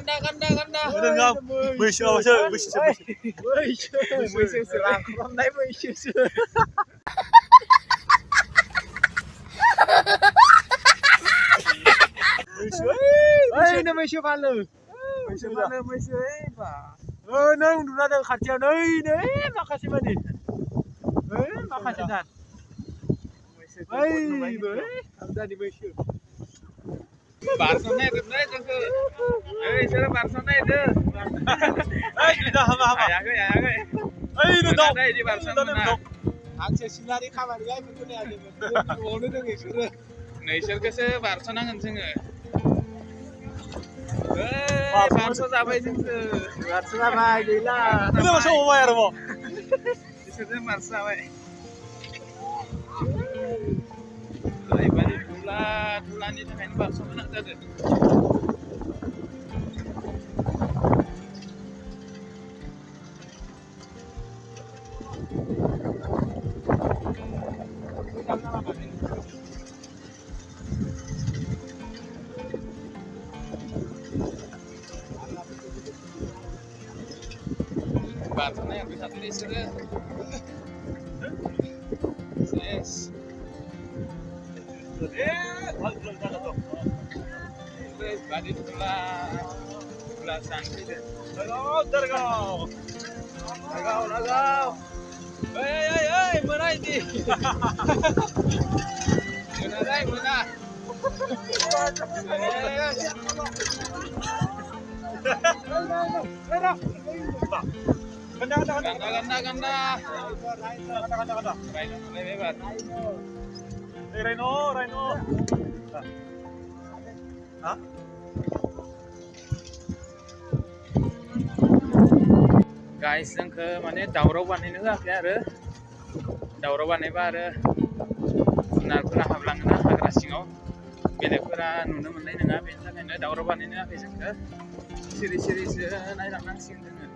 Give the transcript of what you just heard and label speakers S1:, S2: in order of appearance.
S1: ganda. Bener nggak? Mesya. Selangkrom đấy mesya. Ơi, nó mesya mana? Mesya apa? Nang udah ada kacian nih, makasih mani. Makasih dan. Udah di mesya. Barcelona itu nih tuh. Saya Barcelona itu. Kita hama. Ya ke. Ini dong. Di Barcelona. Aksesilari kamar ya itu nih aja. Mau nih dong itu. Nature ke se Barcelona kan जोङो. Barcelona जाबाय जोंसो. Barcelona जाबाय गैला. Itu masuk apa ya, Romo? Disuruh Barca जाबाय. Ibadi bulan ini main Barcelona tadi. Barcelona yang bisa tulis itu. Yes. Badi belasan gitu. Tergau. Mana ini? Mana? Ganda. Rhino. Hah? Guys, जोंखो माने दावराव बानायनो होआखै आरो दावराव बानायबा आरो जुनारफोरा हाबलाङोना हाग्रा सिङाव बेलेगफोरा नुनो मोननाय नङा बेनि थाखायनो दावराव बानायनो होआखै जोंखो सिरि सिरिसो नायलांनांसिगोन जोङो